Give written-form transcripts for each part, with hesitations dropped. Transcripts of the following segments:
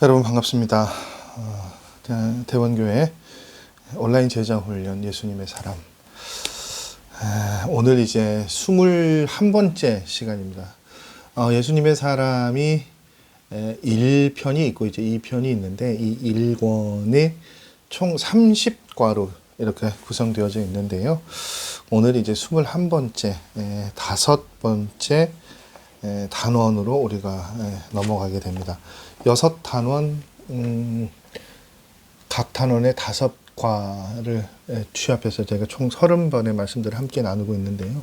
여러분 반갑습니다. 대원교회 온라인 제자훈련 예수님의 사람. 오늘 이제 21번째 시간입니다. 예수님의 사람이 1편이 있고 이제 2편이 있는데 이 1권이 총 30과로 이렇게 구성되어져 있는데요. 오늘 이제 21번째, 5번째 단원으로 우리가 넘어가게 됩니다. 6단원, 각 단원에 5과를 취합해서 제가 총 30번의 말씀들을 함께 나누고 있는데요.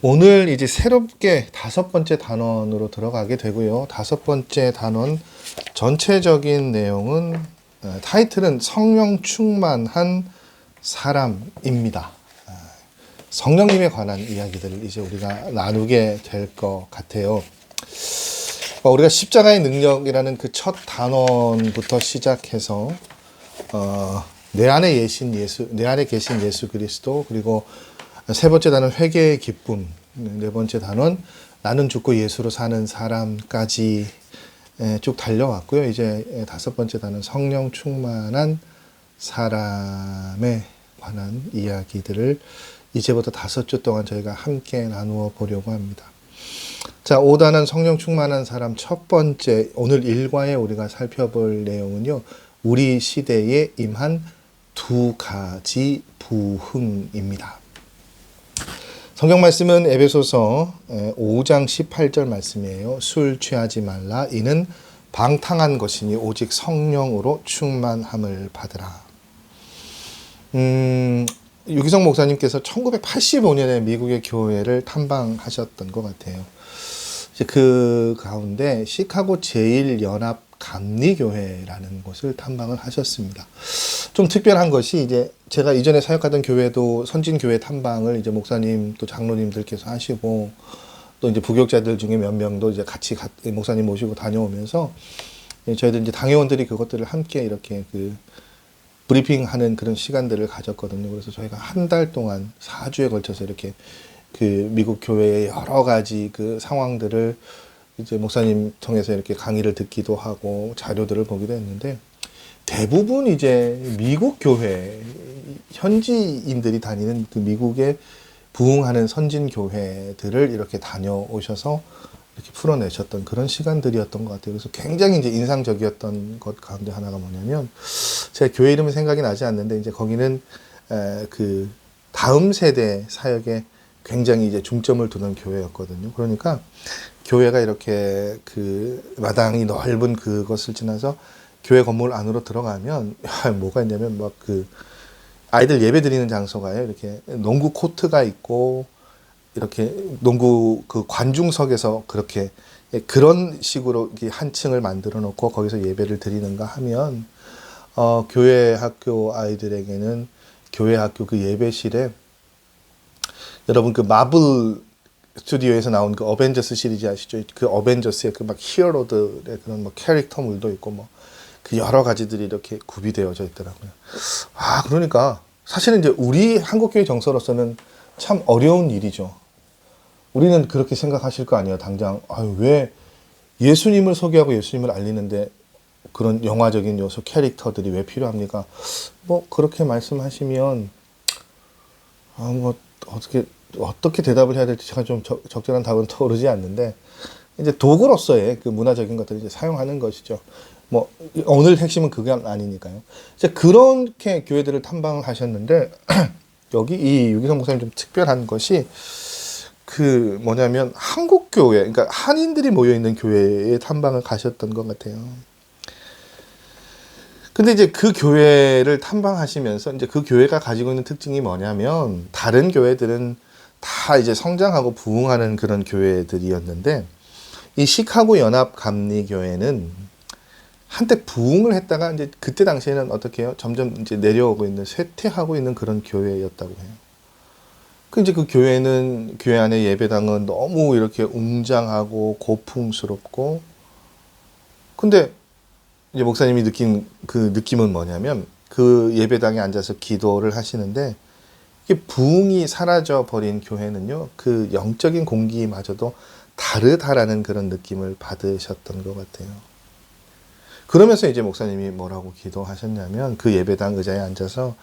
오늘 이제 새롭게 5번째 단원으로 들어가게 되고요. 5번째 단원 전체적인 내용은 타이틀은 성령 충만한 사람입니다. 성령님에 관한 이야기들을 이제 우리가 나누게 될 것 같아요. 우리가 십자가의 능력이라는 그 첫 단원부터 시작해서 내 안에 계신 예수 그리스도, 그리고 세 번째 단원 회개의 기쁨, 네 번째 단원 나는 죽고 예수로 사는 사람까지 쭉 달려왔고요. 이제 5번째 단원 성령 충만한 사람에 관한 이야기들을 이제부터 5주 동안 저희가 함께 나누어 보려고 합니다. 자, 5단원 성령 충만한 사람 첫 번째, 오늘 1과에 우리가 살펴볼 내용은요, 우리 시대에 임한 2가지 부흥입니다. 성경 말씀은 에베소서 5장 18절 말씀이에요. 술 취하지 말라. 이는 방탕한 것이니 오직 성령으로 충만함을 받으라. 유기성 목사님께서 1985년에 미국의 교회를 탐방하셨던 것 같아요. 이제 그 가운데 시카고 제1연합 감리교회라는 곳을 탐방을 하셨습니다. 좀 특별한 것이 이제 제가 이전에 사역하던 교회도 선진교회 탐방을 이제 목사님 또 장로님들께서 하시고 또 이제 부교육자들 중에 몇 명도 이제 같이 목사님 모시고 다녀오면서 저희들 이제 당회원들이 그것들을 함께 이렇게 브리핑하는 그런 시간들을 가졌거든요. 그래서 저희가 한 달 동안 4주에 걸쳐서 이렇게 미국 교회의 여러 가지 그 상황들을 이제 목사님 통해서 이렇게 강의를 듣기도 하고 자료들을 보기도 했는데, 대부분 이제 미국 교회, 현지인들이 다니는 그 미국의 부흥하는 선진 교회들을 이렇게 다녀오셔서 이렇게 풀어내셨던 그런 시간들이었던 것 같아요. 그래서 굉장히 이제 인상적이었던 것 가운데 하나가 뭐냐면, 제가 교회 이름은 생각이 나지 않는데, 이제 거기는 그 다음 세대 사역에 굉장히 이제 중점을 두는 교회였거든요. 그러니까 교회가 이렇게 그 마당이 넓은 그것을 지나서 교회 건물 안으로 들어가면 뭐가 있냐면 막 그 아이들 예배 드리는 장소가요. 이렇게 농구 코트가 있고 이렇게 농구 그 관중석에서 그렇게 그런 식으로 한 층을 만들어 놓고 거기서 예배를 드리는가 하면 교회 학교 아이들에게는 교회 학교 그 예배실에 여러분 그 마블 스튜디오에서 나온 그 어벤져스 시리즈 아시죠? 그 어벤져스의 그 막 히어로들의 그런 뭐 캐릭터물도 있고 뭐 그 여러 가지들이 이렇게 구비되어져 있더라고요. 그러니까 사실은 이제 우리 한국교회 정서로서는 참 어려운 일이죠. 우리는 그렇게 생각하실 거 아니에요. 당장 왜 예수님을 소개하고 예수님을 알리는데 그런 영화적인 요소 캐릭터들이 왜 필요합니까? 뭐 그렇게 말씀하시면 뭐 어떻게 대답을 해야 될지 제가 좀 적절한 답은 떠오르지 않는데, 이제 도구로서의 그 문화적인 것들을 이제 사용하는 것이죠. 뭐 오늘 핵심은 그게 아니니까요. 이제 그렇게 교회들을 탐방을 하셨는데 여기 이 유기성 목사님 좀 특별한 것이 그 뭐냐면 한국 교회, 그러니까 한인들이 모여 있는 교회에 탐방을 가셨던 것 같아요. 근데 이제 그 교회를 탐방하시면서 이제 그 교회가 가지고 있는 특징이 뭐냐면, 다른 교회들은 다 이제 성장하고 부흥하는 그런 교회들이었는데, 이 시카고 연합 감리교회는 한때 부흥을 했다가 이제 그때 당시에는 어떻게 해요? 점점 이제 내려오고 있는, 쇠퇴하고 있는 그런 교회였다고 해요. 이제 그 교회는, 교회 안에 예배당은 너무 이렇게 웅장하고 고풍스럽고, 근데 이제 목사님이 느낀 그 느낌은 뭐냐면, 그 예배당에 앉아서 기도를 하시는데 이게 부흥이 사라져 버린 교회는요, 그 영적인 공기마저도 다르다라는 그런 느낌을 받으셨던 것 같아요. 그러면서 이제 목사님이 뭐라고 기도하셨냐면 그 예배당 의자에 앉아서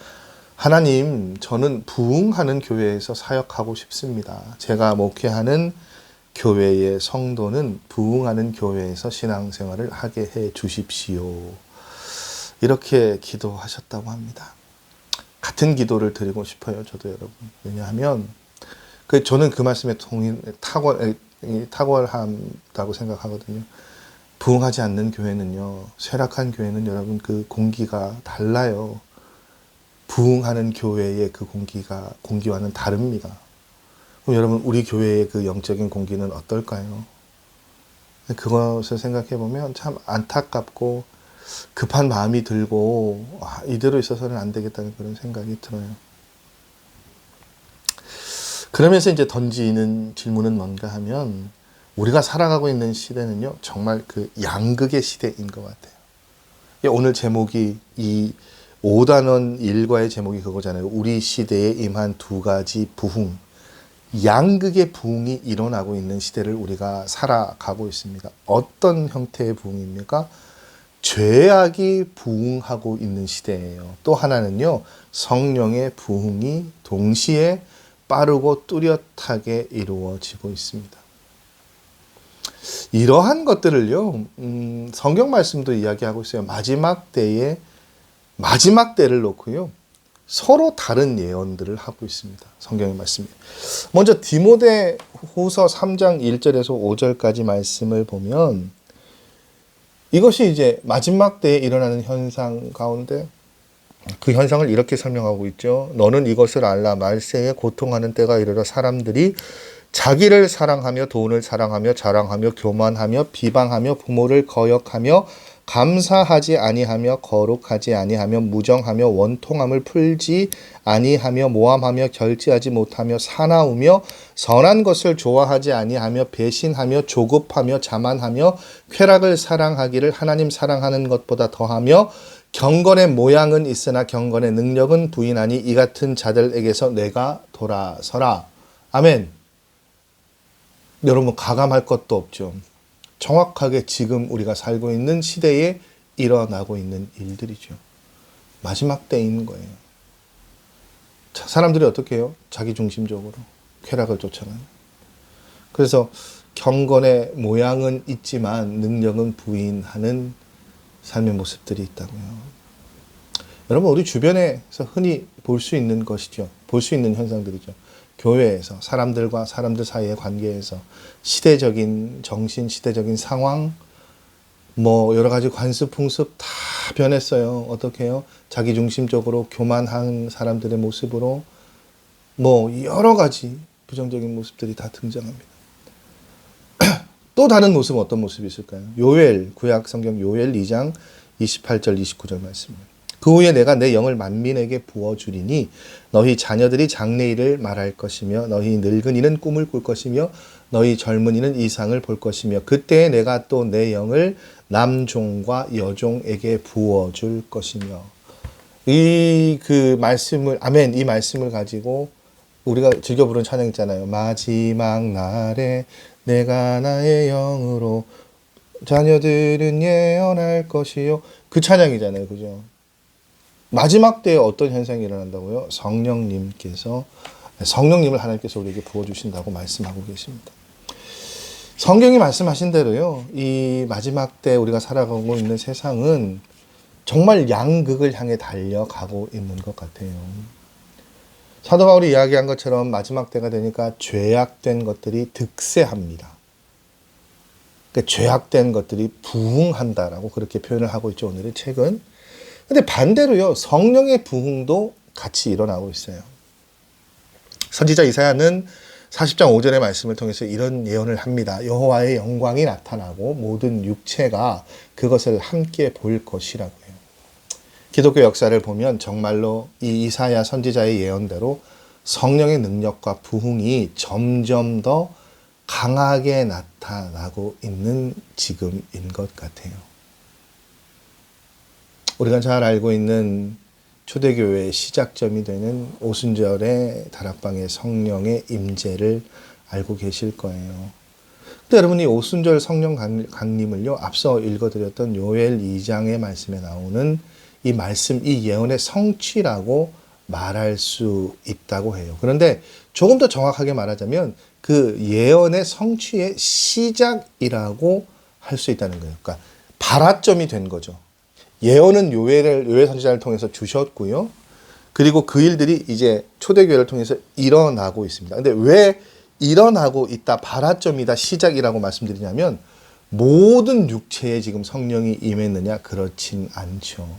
하나님, 저는 부흥하는 교회에서 사역하고 싶습니다. 제가 목회하는 교회의 성도는 부흥하는 교회에서 신앙생활을 하게 해 주십시오. 이렇게 기도하셨다고 합니다. 같은 기도를 드리고 싶어요, 저도 여러분. 왜냐하면 저는 그 말씀에 탁월하다고 생각하거든요. 부흥하지 않는 교회는요, 쇠락한 교회는 여러분 그 공기가 달라요. 부흥하는 교회의 그 공기와는 다릅니다. 그럼 여러분, 우리 교회의 그 영적인 공기는 어떨까요? 그것을 생각해 보면 참 안타깝고 급한 마음이 들고 이대로 있어서는 안 되겠다는 그런 생각이 들어요. 그러면서 이제 던지는 질문은 뭔가 하면 우리가 살아가고 있는 시대는요, 정말 그 양극의 시대인 것 같아요. 오늘 제목이 이 5단원 일과의 제목이 그거잖아요. 우리 시대에 임한 두 가지 부흥. 양극의 부흥이 일어나고 있는 시대를 우리가 살아가고 있습니다. 어떤 형태의 부흥입니까? 죄악이 부흥하고 있는 시대예요. 또 하나는요, 성령의 부흥이 동시에 빠르고 뚜렷하게 이루어지고 있습니다. 이러한 것들을요, 성경 말씀도 이야기하고 있어요. 마지막 때에 마지막 때를 놓고요, 서로 다른 예언들을 하고 있습니다. 성경의 말씀이. 먼저 디모데후서 3장 1절에서 5절까지 말씀을 보면 이것이 이제 마지막 때에 일어나는 현상 가운데 그 현상을 이렇게 설명하고 있죠. 너는 이것을 알라. 말세에 고통하는 때가 이르러 사람들이 자기를 사랑하며 돈을 사랑하며 자랑하며 교만하며 비방하며 부모를 거역하며 감사하지 아니하며 거룩하지 아니하며 무정하며 원통함을 풀지 아니하며 모함하며 결제하지 못하며 사나우며 선한 것을 좋아하지 아니하며 배신하며 조급하며 자만하며 쾌락을 사랑하기를 하나님 사랑하는 것보다 더하며 경건의 모양은 있으나 경건의 능력은 부인하니 이 같은 자들에게서 내가 돌아서라. 아멘. 여러분, 가감할 것도 없죠. 정확하게 지금 우리가 살고 있는 시대에 일어나고 있는 일들이죠. 마지막 때인 거예요. 자, 사람들이 어떻게 해요? 자기중심적으로 쾌락을 쫓아가는. 그래서 경건의 모양은 있지만 능력은 부인하는 삶의 모습들이 있다고요. 여러분, 우리 주변에서 흔히 볼 수 있는 것이죠. 볼 수 있는 현상들이죠. 교회에서 사람들과 사람들 사이의 관계에서 시대적인 정신, 시대적인 상황, 뭐 여러 가지 관습, 풍습 다 변했어요. 어떻게 해요? 자기중심적으로 교만한 사람들의 모습으로 뭐 여러 가지 부정적인 모습들이 다 등장합니다. 또 다른 모습은 어떤 모습이 있을까요? 요엘, 구약 성경 요엘 2장 28절 29절 말씀입니다. 그 후에 내가 내 영을 만민에게 부어주리니 너희 자녀들이 장래일을 말할 것이며 너희 늙은이는 꿈을 꿀 것이며 너희 젊은이는 이상을 볼 것이며 그때에 내가 또 내 영을 남종과 여종에게 부어줄 것이며 이 말씀을 아멘, 이 말씀을 가지고 우리가 즐겨 부르는 찬양 있잖아요. 마지막 날에 내가 나의 영으로 자녀들은 예언할 것이요. 그 찬양이잖아요. 그죠? 마지막 때에 어떤 현상이 일어난다고요? 성령님을 하나님께서 우리에게 부어주신다고 말씀하고 계십니다. 성경이 말씀하신 대로요, 이 마지막 때 우리가 살아가고 있는 세상은 정말 양극을 향해 달려가고 있는 것 같아요. 사도 바울이 이야기한 것처럼 마지막 때가 되니까 죄악된 것들이 득세합니다. 그러니까 죄악된 것들이 부흥한다라고 그렇게 표현을 하고 있죠, 오늘의 책은. 근데 반대로요, 성령의 부흥도 같이 일어나고 있어요. 선지자 이사야는 40장 5절의 말씀을 통해서 이런 예언을 합니다. 여호와의 영광이 나타나고 모든 육체가 그것을 함께 볼 것이라고요. 기독교 역사를 보면 정말로 이 이사야 선지자의 예언대로 성령의 능력과 부흥이 점점 더 강하게 나타나고 있는 지금인 것 같아요. 우리가 잘 알고 있는 초대교회의 시작점이 되는 오순절의 다락방의 성령의 임재를 알고 계실 거예요. 근데 여러분이 오순절 성령 강림을요, 앞서 읽어드렸던 요엘 2장의 말씀에 나오는 이 말씀, 이 예언의 성취라고 말할 수 있다고 해요. 그런데 조금 더 정확하게 말하자면 그 예언의 성취의 시작이라고 할 수 있다는 거예요. 그러니까 발화점이 된 거죠. 예언은 요엘 선지자를 통해서 주셨고요. 그리고 그 일들이 이제 초대교회를 통해서 일어나고 있습니다. 근데 왜 일어나고 있다, 발화점이다, 시작이라고 말씀드리냐면 모든 육체에 지금 성령이 임했느냐? 그렇진 않죠.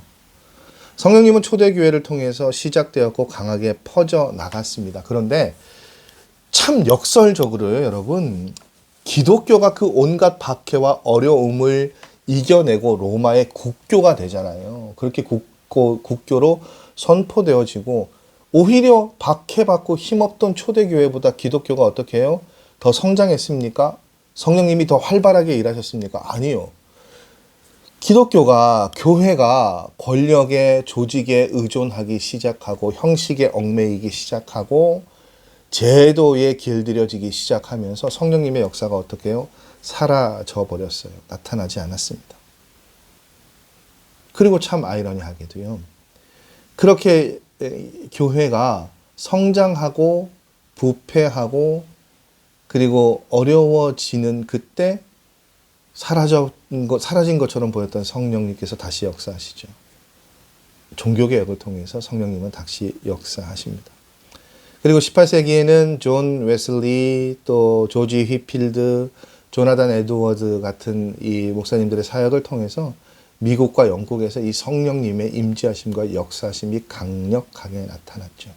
성령님은 초대교회를 통해서 시작되었고 강하게 퍼져 나갔습니다. 그런데 참 역설적으로요, 여러분. 기독교가 그 온갖 박해와 어려움을 이겨내고 로마의 국교가 되잖아요. 그렇게 국교로 선포되어지고 오히려 박해받고 힘없던 초대교회보다 기독교가 어떻게 해요? 더 성장했습니까? 성령님이 더 활발하게 일하셨습니까? 아니요. 기독교가, 교회가 권력의 조직에 의존하기 시작하고 형식에 얽매이기 시작하고 제도에 길들여지기 시작하면서 성령님의 역사가 어떻게 해요? 사라져 버렸어요. 나타나지 않았습니다. 그리고 참 아이러니하게도요. 그렇게 교회가 성장하고 부패하고 그리고 어려워지는 그때 사라진 것처럼 보였던 성령님께서 다시 역사하시죠. 종교개혁을 통해서 성령님은 다시 역사하십니다. 그리고 18세기에는 존 웨슬리, 또 조지 휘필드, 조나단 에드워드 같은 이 목사님들의 사역을 통해서 미국과 영국에서 이 성령님의 임재하심과 역사하심이 강력하게 나타났죠.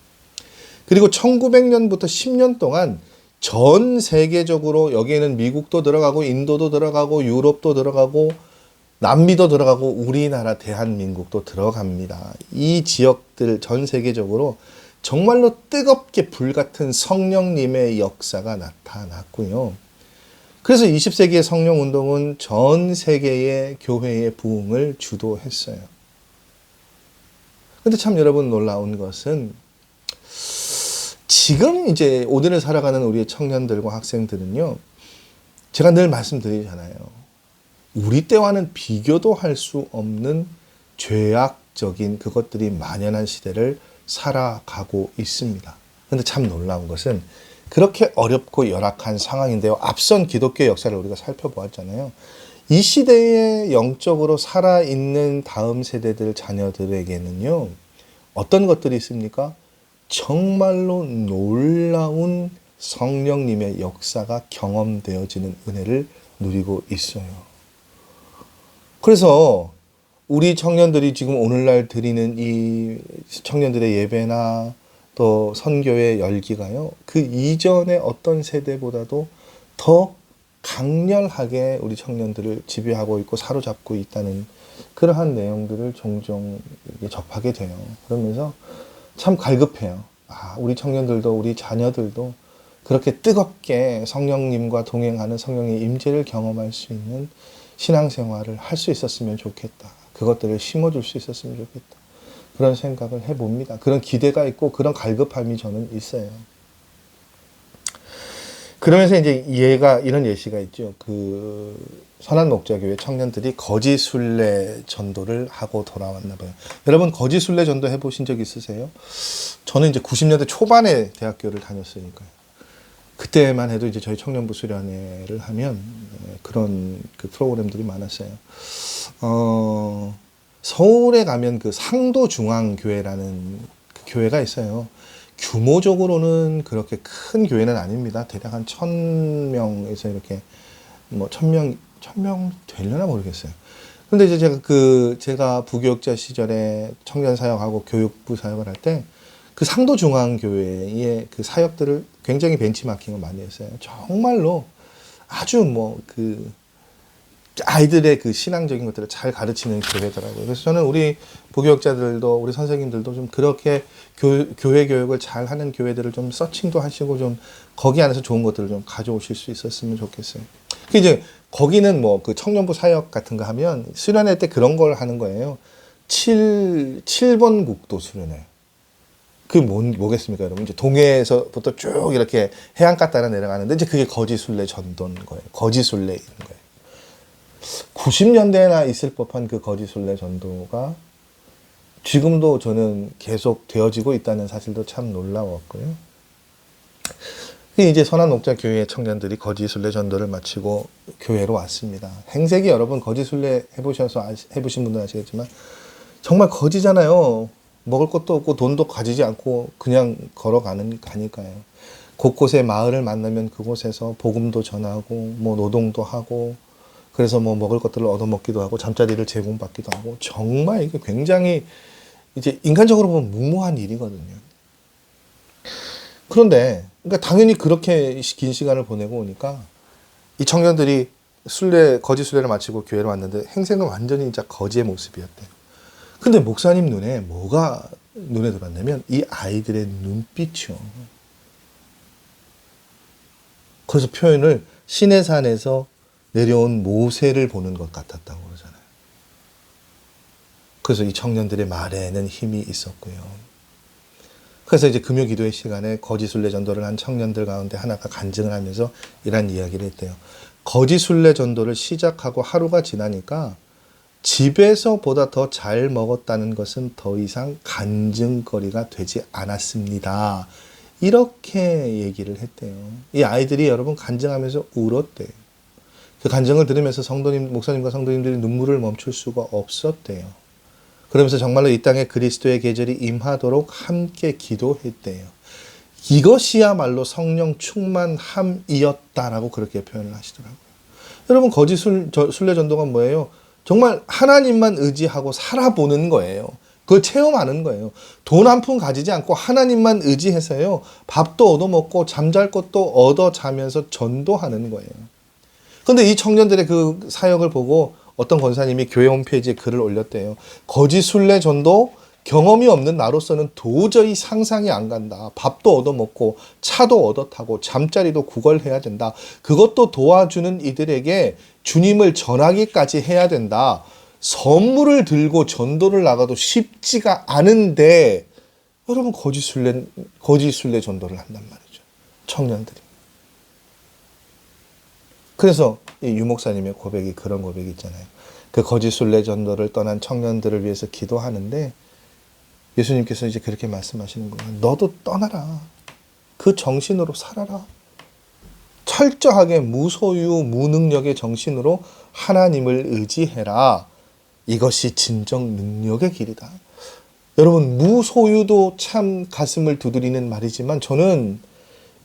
그리고 1900년부터 10년 동안 전 세계적으로 여기에는 미국도 들어가고 인도도 들어가고 유럽도 들어가고 남미도 들어가고 우리나라 대한민국도 들어갑니다. 이 지역들 전 세계적으로 정말로 뜨겁게 불같은 성령님의 역사가 나타났고요. 그래서 20세기의 성령운동은 전 세계의 교회의 부흥을 주도했어요. 근데 참 여러분 놀라운 것은 지금 이제 오늘을 살아가는 우리의 청년들과 학생들은요, 제가 늘 말씀드리잖아요. 우리 때와는 비교도 할 수 없는 죄악적인 그것들이 만연한 시대를 살아가고 있습니다. 그런데 참 놀라운 것은 그렇게 어렵고 열악한 상황인데요. 앞선 기독교의 역사를 우리가 살펴보았잖아요. 이 시대에 영적으로 살아있는 다음 세대들 자녀들에게는요. 어떤 것들이 있습니까? 정말로 놀라운 성령님의 역사가 경험되어지는 은혜를 누리고 있어요. 그래서 우리 청년들이 지금 오늘날 드리는 이 청년들의 예배나 또 선교의 열기가요, 그 이전의 어떤 세대보다도 더 강렬하게 우리 청년들을 지배하고 있고 사로잡고 있다는 그러한 내용들을 종종 접하게 돼요. 그러면서 참 갈급해요. 우리 청년들도 우리 자녀들도 그렇게 뜨겁게 성령님과 동행하는 성령의 임재를 경험할 수 있는 신앙생활을 할 수 있었으면 좋겠다. 그것들을 심어줄 수 있었으면 좋겠다. 그런 생각을 해봅니다. 그런 기대가 있고 그런 갈급함이 저는 있어요. 그러면서 이제 이런 예시가 있죠. 그 선한목자교회 청년들이 거짓 순례 전도를 하고 돌아왔나 봐요. 여러분 거짓 순례 전도 해보신 적 있으세요? 저는 이제 90년대 초반에 대학교를 다녔으니까요. 그때만 해도 이제 저희 청년부 수련회를 하면 그런 그 프로그램들이 많았어요. 서울에 가면 그 상도중앙교회라는 그 교회가 있어요. 규모적으로는 그렇게 큰 교회는 아닙니다. 대략 한 1000명에서 이렇게 뭐 1000명 되려나 모르겠어요. 근데 이제 제가 부교육자 시절에 청년 사역하고 교육부 사역을 할 때 그 상도중앙교회의 그 사역들을 굉장히 벤치마킹을 많이 했어요. 정말로 아주 아이들의 그 신앙적인 것들을 잘 가르치는 교회더라고요. 그래서 저는 우리 부교육자들도 우리 선생님들도 좀 그렇게 교회 교육을 잘 하는 교회들을 좀 서칭도 하시고 좀 거기 안에서 좋은 것들을 좀 가져오실 수 있었으면 좋겠어요. 그 이제 거기는 뭐 그 청년부 사역 같은 거 하면 수련회 때 그런 걸 하는 거예요. 7번 국도 수련회. 그게 뭐겠습니까, 여러분? 이제 동해에서부터 쭉 이렇게 해안가 따라 내려가는데 이제 그게 거지순례 전도인 거예요. 거지순례인 거예요. 90년대나 있을 법한 그 거지순례 전도가 지금도 저는 계속 되어지고 있다는 사실도 참 놀라웠고요. 이제 선한옥자교회 청년들이 거지순례 전도를 마치고 교회로 왔습니다. 행색이 여러분 거지순례 해보신 분들 아시겠지만 정말 거지잖아요. 먹을 것도 없고 돈도 가지지 않고 그냥 가니까요. 곳곳에 마을을 만나면 그곳에서 복음도 전하고 뭐 노동도 하고 그래서 뭐 먹을 것들을 얻어먹기도 하고 잠자리를 제공받기도 하고 정말 이게 굉장히 이제 인간적으로 보면 무모한 일이거든요. 그런데 그러니까 당연히 그렇게 긴 시간을 보내고 오니까 이 청년들이 거지 순례를 마치고 교회로 왔는데 행색은 완전히 진짜 거지의 모습이었대요. 근데 목사님 눈에 뭐가 눈에 들어왔냐면 이 아이들의 눈빛이요. 그래서 표현을 시내산에서 내려온 모세를 보는 것 같았다고 그러잖아요. 그래서 이 청년들의 말에는 힘이 있었고요. 그래서 이제 금요 기도의 시간에 거지순례 전도를 한 청년들 가운데 하나가 간증을 하면서 이런 이야기를 했대요. 거지순례 전도를 시작하고 하루가 지나니까 집에서보다 더 잘 먹었다는 것은 더 이상 간증거리가 되지 않았습니다. 이렇게 얘기를 했대요. 이 아이들이 여러분 간증하면서 울었대요. 그 간증을 들으면서 목사님과 성도님들이 눈물을 멈출 수가 없었대요. 그러면서 정말로 이 땅에 그리스도의 계절이 임하도록 함께 기도했대요. 이것이야말로 성령 충만함이었다라고 그렇게 표현을 하시더라고요. 여러분 거지순례 전도가 뭐예요? 정말 하나님만 의지하고 살아보는 거예요. 그걸 체험하는 거예요. 돈 한 푼 가지지 않고 하나님만 의지해서요. 밥도 얻어먹고 잠잘 것도 얻어 자면서 전도하는 거예요. 그런데 이 청년들의 그 사역을 보고 어떤 권사님이 교회 홈페이지에 글을 올렸대요. 거지순례 전도 경험이 없는 나로서는 도저히 상상이 안 간다. 밥도 얻어먹고 차도 얻어타고 잠자리도 구걸해야 된다. 그것도 도와주는 이들에게 주님을 전하기까지 해야 된다. 선물을 들고 전도를 나가도 쉽지가 않은데 여러분 거지순례 전도를 한단 말이죠. 청년들이. 그래서 이 유목사님의 고백이 그런 고백이 있잖아요. 그 거지순례 전도를 떠난 청년들을 위해서 기도하는데 예수님께서 이제 그렇게 말씀하시는 거예요. 너도 떠나라. 그 정신으로 살아라. 철저하게 무소유, 무능력의 정신으로 하나님을 의지해라. 이것이 진정 능력의 길이다. 여러분, 무소유도 참 가슴을 두드리는 말이지만 저는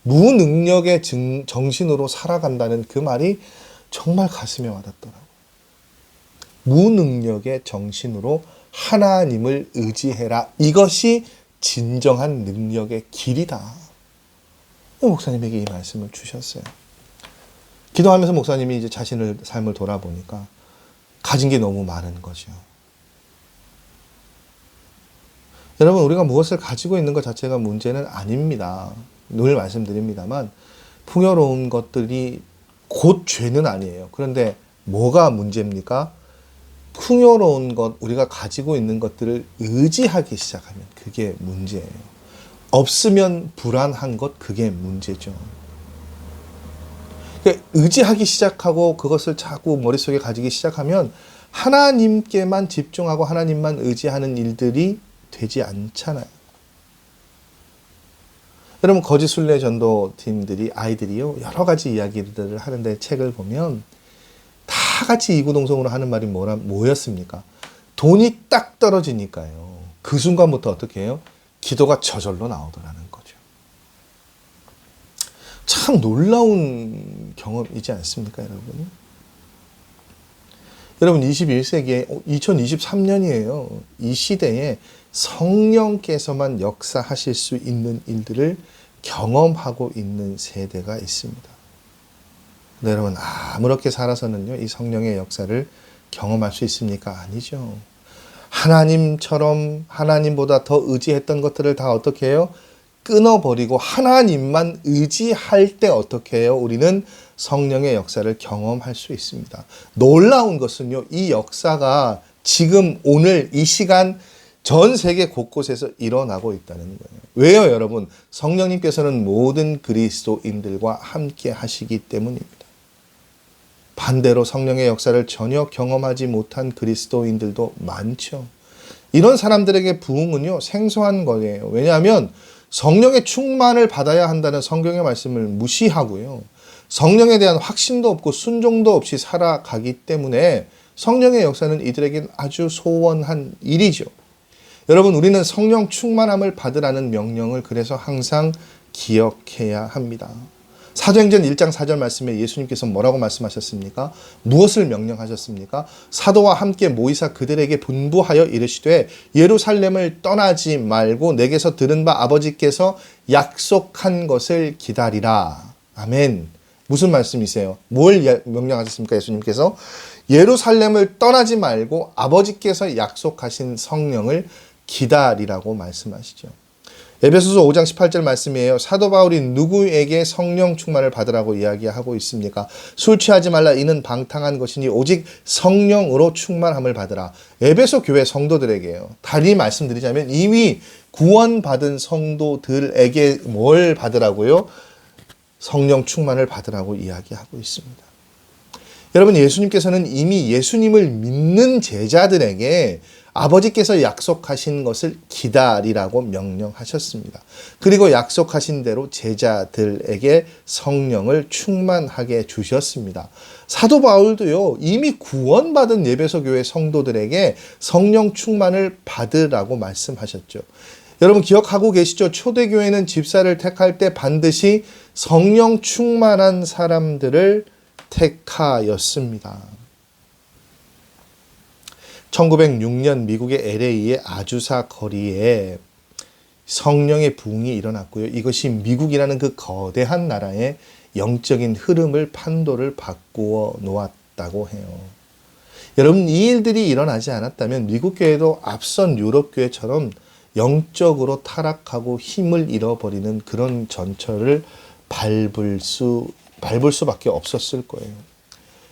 무능력의 정신으로 살아간다는 그 말이 정말 가슴에 와닿더라고요. 무능력의 정신으로 하나님을 의지해라. 이것이 진정한 능력의 길이다. 목사님에게 이 말씀을 주셨어요. 기도하면서 목사님이 이제 자신의 삶을 돌아보니까 가진 게 너무 많은 거죠. 여러분, 우리가 무엇을 가지고 있는 것 자체가 문제는 아닙니다. 늘 말씀드립니다만 풍요로운 것들이 곧 죄는 아니에요. 그런데 뭐가 문제입니까? 풍요로운 것, 우리가 가지고 있는 것들을 의지하기 시작하면 그게 문제예요. 없으면 불안한 것, 그게 문제죠. 그러니까 의지하기 시작하고 그것을 자꾸 머릿속에 가지기 시작하면 하나님께만 집중하고 하나님만 의지하는 일들이 되지 않잖아요. 여러분, 거지순례 전도팀들이 아이들이요 여러 가지 이야기들을 하는데 책을 보면 다 같이 이구동성으로 하는 말이 뭐였습니까? 돈이 딱 떨어지니까요. 그 순간부터 어떻게 해요? 기도가 저절로 나오더라는 거죠. 참 놀라운 경험이지 않습니까, 여러분? 여러분, 21세기에 2023년이에요. 이 시대에 성령께서만 역사하실 수 있는 일들을 경험하고 있는 세대가 있습니다. 근데 여러분, 아무렇게 살아서는요, 이 성령의 역사를 경험할 수 있습니까? 아니죠. 하나님처럼 하나님보다 더 의지했던 것들을 다 어떻게 해요? 끊어버리고 하나님만 의지할 때 어떻게 해요? 우리는 성령의 역사를 경험할 수 있습니다. 놀라운 것은요, 이 역사가 지금 오늘 이 시간 전 세계 곳곳에서 일어나고 있다는 거예요. 왜요, 여러분? 성령님께서는 모든 그리스도인들과 함께 하시기 때문입니다. 반대로 성령의 역사를 전혀 경험하지 못한 그리스도인들도 많죠. 이런 사람들에게 부흥은요, 생소한 거예요. 왜냐하면 성령의 충만을 받아야 한다는 성경의 말씀을 무시하고요. 성령에 대한 확신도 없고 순종도 없이 살아가기 때문에 성령의 역사는 이들에겐 아주 소원한 일이죠. 여러분, 우리는 성령 충만함을 받으라는 명령을 그래서 항상 기억해야 합니다. 사도행전 1장 4절 말씀에 예수님께서 뭐라고 말씀하셨습니까? 무엇을 명령하셨습니까? 사도와 함께 모이사 그들에게 분부하여 이르시되 예루살렘을 떠나지 말고 내게서 들은 바 아버지께서 약속한 것을 기다리라. 아멘. 무슨 말씀이세요? 뭘 명령하셨습니까? 예수님께서 예루살렘을 떠나지 말고 아버지께서 약속하신 성령을 기다리라고 말씀하시죠. 에베소서 5장 18절 말씀이에요. 사도 바울이 누구에게 성령 충만을 받으라고 이야기하고 있습니까? 술 취하지 말라. 이는 방탕한 것이니 오직 성령으로 충만함을 받으라. 에베소 교회 성도들에게요. 달리 말씀드리자면 이미 구원받은 성도들에게 뭘 받으라고요? 성령 충만을 받으라고 이야기하고 있습니다. 여러분, 예수님께서는 이미 예수님을 믿는 제자들에게 아버지께서 약속하신 것을 기다리라고 명령하셨습니다. 그리고 약속하신 대로 제자들에게 성령을 충만하게 주셨습니다. 사도 바울도요, 이미 구원받은 에베소 교회 성도들에게 성령 충만을 받으라고 말씀하셨죠. 여러분 기억하고 계시죠? 초대교회는 집사를 택할 때 반드시 성령 충만한 사람들을 택하였습니다. 1906년 미국의 LA의 아주사 거리에 성령의 부흥이 일어났고요. 이것이 미국이라는 그 거대한 나라의 영적인 흐름을 판도를 바꾸어 놓았다고 해요. 여러분, 이 일들이 일어나지 않았다면 미국 교회도 앞선 유럽 교회처럼 영적으로 타락하고 힘을 잃어버리는 그런 전철을 밟을 수밖에 없었을 거예요.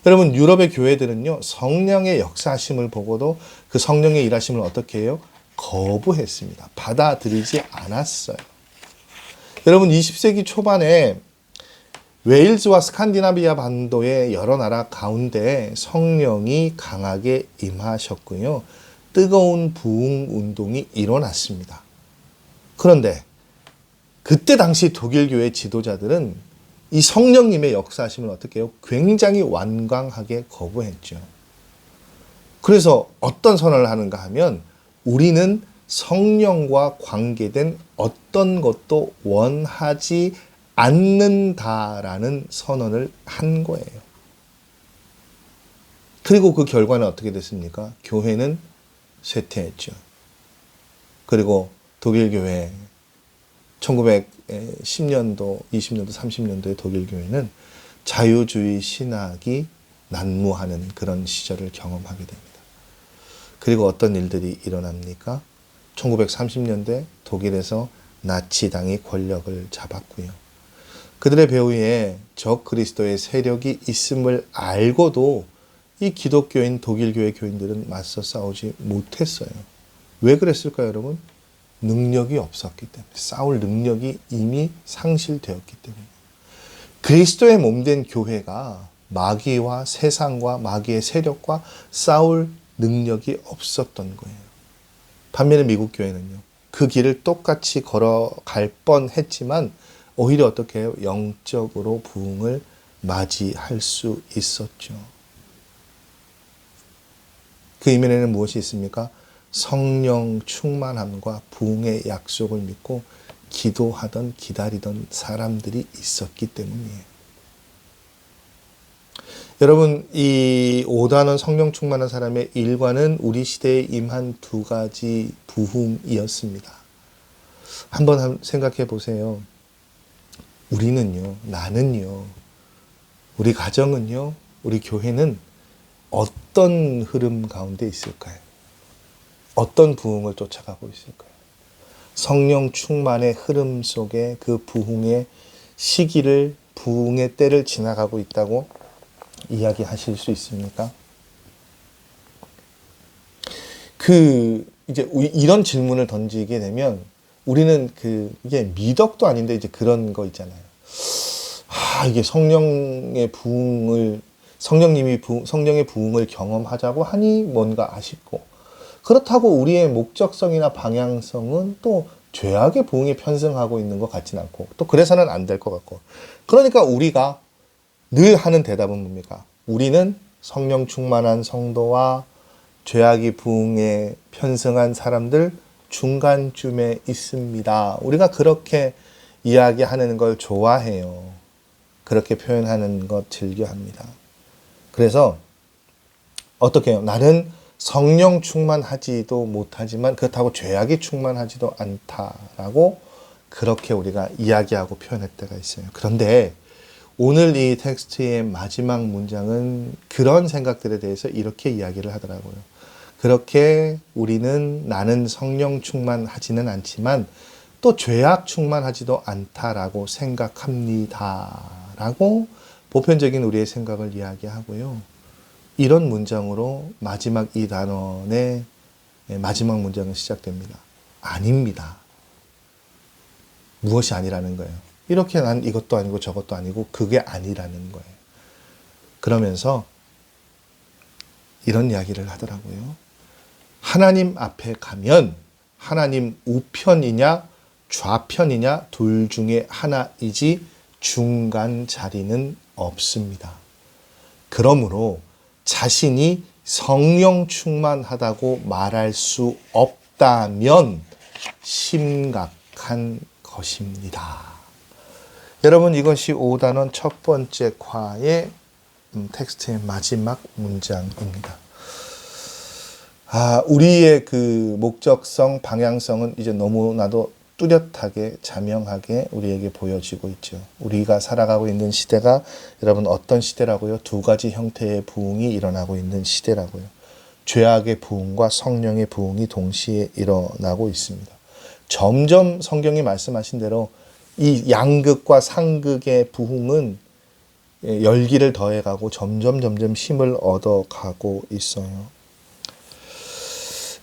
여러분, 유럽의 교회들은요, 성령의 역사하심을 보고도 그 성령의 일하심을 어떻게 해요? 거부했습니다. 받아들이지 않았어요. 여러분, 20세기 초반에 웨일즈와 스칸디나비아 반도의 여러 나라 가운데 성령이 강하게 임하셨고요. 뜨거운 부흥 운동이 일어났습니다. 그런데 그때 당시 독일 교회 지도자들은 이 성령님의 역사하심을 어떻게 해요? 굉장히 완강하게 거부했죠. 그래서 어떤 선언을 하는가 하면 우리는 성령과 관계된 어떤 것도 원하지 않는다라는 선언을 한 거예요. 그리고 그 결과는 어떻게 됐습니까? 교회는 쇠퇴했죠. 그리고 독일 교회 1910년도, 20년도, 30년도의 독일 교회는 자유주의 신학이 난무하는 그런 시절을 경험하게 됩니다. 그리고 어떤 일들이 일어납니까? 1930년대 독일에서 나치당이 권력을 잡았고요. 그들의 배후에 적그리스도의 세력이 있음을 알고도 이 기독교인 독일 교회 교인들은 맞서 싸우지 못했어요. 왜 그랬을까요, 여러분? 능력이 없었기 때문에, 싸울 능력이 이미 상실되었기 때문에. 그리스도의 몸된 교회가 마귀와 세상과 마귀의 세력과 싸울 능력이 없었던 거예요. 반면에 미국 교회는요, 그 길을 똑같이 걸어갈 뻔했지만 오히려 어떻게 해요? 영적으로 부흥을 맞이할 수 있었죠. 그 이면에는 무엇이 있습니까? 성령 충만함과 부흥의 약속을 믿고 기도하던 기다리던 사람들이 있었기 때문이에요. 여러분, 이 5단원 성령 충만한 사람의 일과는 우리 시대에 임한 두 가지 부흥이었습니다. 한번 생각해 보세요. 우리는요, 나는요, 우리 가정은요, 우리 교회는 어떤 흐름 가운데 있을까요? 어떤 부흥을 쫓아가고 있을까요? 성령 충만의 흐름 속에 그 부흥의 시기를, 부흥의 때를 지나가고 있다고 이야기하실 수 있습니까? 그 이제 이런 질문을 던지게 되면 우리는 이게 미덕도 아닌데 이제 그런 거 있잖아요. 이게 성령의 성령의 부흥을 경험하자고 하니 뭔가 아쉽고, 그렇다고 우리의 목적성이나 방향성은 또 죄악의 부흥에 편승하고 있는 것 같진 않고, 또 그래서는 안 될 것 같고. 그러니까 우리가 늘 하는 대답은 뭡니까? 우리는 성령 충만한 성도와 죄악의 부흥에 편승한 사람들 중간쯤에 있습니다. 우리가 그렇게 이야기하는 걸 좋아해요. 그렇게 표현하는 것 즐겨합니다. 그래서 어떻게 해요? 나는 성령 충만하지도 못하지만 그렇다고 죄악이 충만하지도 않다라고 그렇게 우리가 이야기하고 표현할 때가 있어요. 그런데 오늘 이 텍스트의 마지막 문장은 그런 생각들에 대해서 이렇게 이야기를 하더라고요. 그렇게 나는 성령 충만하지는 않지만 또 죄악 충만하지도 않다라고 생각합니다. 라고 보편적인 우리의 생각을 이야기하고요. 이런 문장으로 마지막 이 단원의 마지막 문장은 시작됩니다. 아닙니다. 무엇이 아니라는 거예요. 이렇게 난 이것도 아니고 저것도 아니고 그게 아니라는 거예요. 그러면서 이런 이야기를 하더라고요. 하나님 앞에 가면 하나님 우편이냐 좌편이냐 둘 중에 하나이지 중간 자리는 없습니다. 그러므로 자신이 성령 충만하다고 말할 수 없다면 심각한 것입니다. 여러분, 이것이 5단원 첫 번째 과의 텍스트의 마지막 문장입니다. 우리의 그 목적성, 방향성은 이제 너무나도 뚜렷하게, 자명하게 우리에게 보여지고 있죠. 우리가 살아가고 있는 시대가 여러분 어떤 시대라고요? 두 가지 형태의 부흥이 일어나고 있는 시대라고요. 죄악의 부흥과 성령의 부흥이 동시에 일어나고 있습니다. 점점 성경이 말씀하신 대로 이 양극과 상극의 부흥은 열기를 더해가고 점점 힘을 얻어가고 있어요.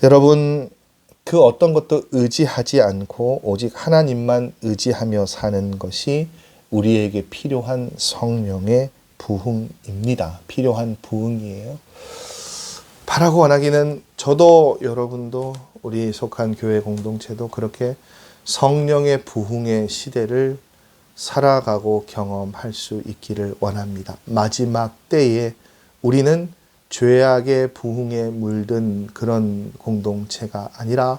여러분, 그 어떤 것도 의지하지 않고 오직 하나님만 의지하며 사는 것이 우리에게 필요한 성령의 부흥입니다. 필요한 부흥이에요. 바라고 원하기는 저도 여러분도 우리 속한 교회 공동체도 그렇게 성령의 부흥의 시대를 살아가고 경험할 수 있기를 원합니다. 마지막 때에 우리는 죄악의 부흥에 물든 그런 공동체가 아니라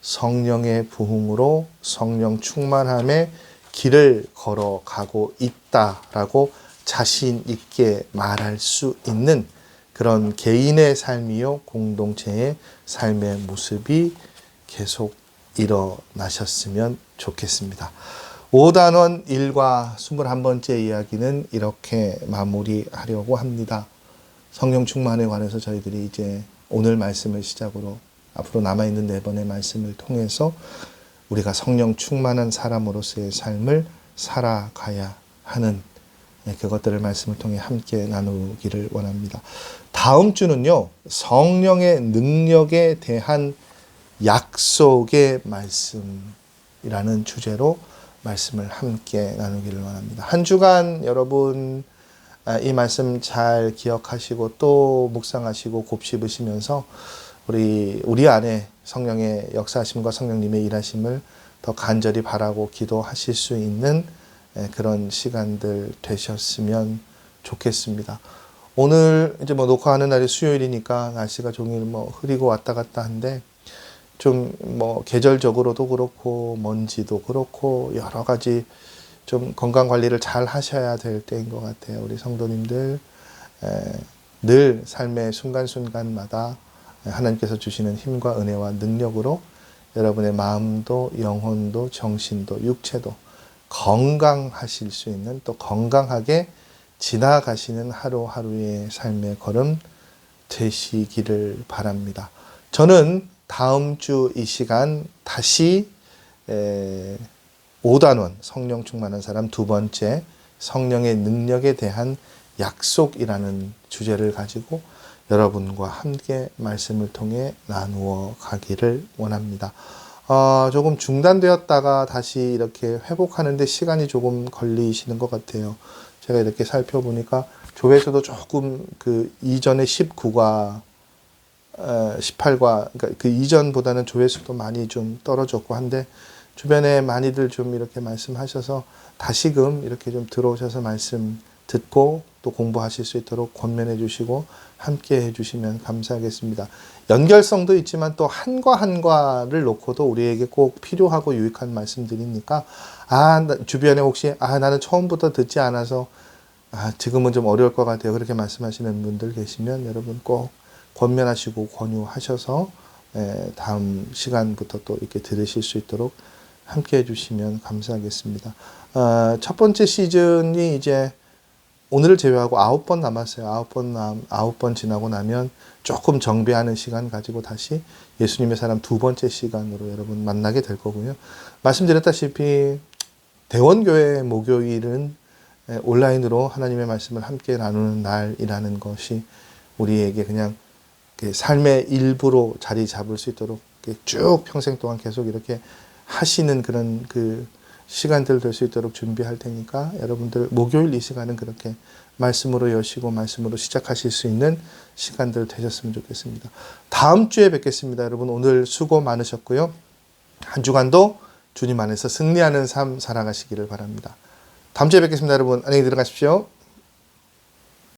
성령의 부흥으로 성령 충만함의 길을 걸어가고 있다라고 자신 있게 말할 수 있는 그런 개인의 삶이요 공동체의 삶의 모습이 계속 일어나셨으면 좋겠습니다. 5단원 1과 21번째 이야기는 이렇게 마무리하려고 합니다. 성령 충만에 관해서 저희들이 이제 오늘 말씀을 시작으로 앞으로 남아있는 4번의 말씀을 통해서 우리가 성령 충만한 사람으로서의 삶을 살아가야 하는 그것들을 말씀을 통해 함께 나누기를 원합니다. 다음 주는요, 성령의 능력에 대한 약속의 말씀이라는 주제로 말씀을 함께 나누기를 원합니다. 한 주간 여러분 이 말씀 잘 기억하시고 또 묵상하시고 곱씹으시면서 우리 안에 성령의 역사하심과 성령님의 일하심을 더 간절히 바라고 기도하실 수 있는 그런 시간들 되셨으면 좋겠습니다. 오늘 이제 녹화하는 날이 수요일이니까 날씨가 종일 흐리고 왔다 갔다 한데 좀 계절적으로도 그렇고 먼지도 그렇고 여러 가지 좀 건강 관리를 잘 하셔야 될 때인 것 같아요. 우리 성도님들 늘 삶의 순간순간마다 하나님께서 주시는 힘과 은혜와 능력으로 여러분의 마음도 영혼도 정신도 육체도 건강하실 수 있는 또 건강하게 지나가시는 하루하루의 삶의 걸음 되시기를 바랍니다. 저는 다음 주 이 시간 다시 5단원 성령 충만한 사람 두 번째 성령의 능력에 대한 약속이라는 주제를 가지고 여러분과 함께 말씀을 통해 나누어 가기를 원합니다. 조금 중단되었다가 다시 이렇게 회복하는데 시간이 조금 걸리시는 것 같아요. 제가 이렇게 살펴보니까 조회수도 조금 그 이전에 19과 18과 그러니까 그 이전보다는 조회수도 많이 좀 떨어졌고 한데 주변에 많이들 좀 이렇게 말씀하셔서 다시금 이렇게 좀 들어오셔서 말씀 듣고 또 공부하실 수 있도록 권면해 주시고 함께 해 주시면 감사하겠습니다. 연결성도 있지만 또 한과 한과를 놓고도 우리에게 꼭 필요하고 유익한 말씀들이니까 주변에 혹시 나는 처음부터 듣지 않아서 지금은 좀 어려울 것 같아요. 그렇게 말씀하시는 분들 계시면 여러분 꼭 권면하시고 권유하셔서 다음 시간부터 또 이렇게 들으실 수 있도록 함께 해주시면 감사하겠습니다. 첫 번째 시즌이 이제 오늘을 제외하고 9번 남았어요. 9번 지나고 나면 조금 정비하는 시간 가지고 다시 예수님의 사람 두 번째 시간으로 여러분 만나게 될 거고요. 말씀드렸다시피 대원교회 목요일은 온라인으로 하나님의 말씀을 함께 나누는 날이라는 것이 우리에게 그냥 삶의 일부로 자리 잡을 수 있도록 쭉 평생 동안 계속 이렇게 하시는 그런 그 시간들 될 수 있도록 준비할 테니까 여러분들 목요일 이 시간은 그렇게 말씀으로 여시고 말씀으로 시작하실 수 있는 시간들 되셨으면 좋겠습니다. 다음 주에 뵙겠습니다. 여러분 오늘 수고 많으셨고요. 한 주간도 주님 안에서 승리하는 삶 살아가시기를 바랍니다. 다음 주에 뵙겠습니다. 여러분 안녕히 들어가십시오.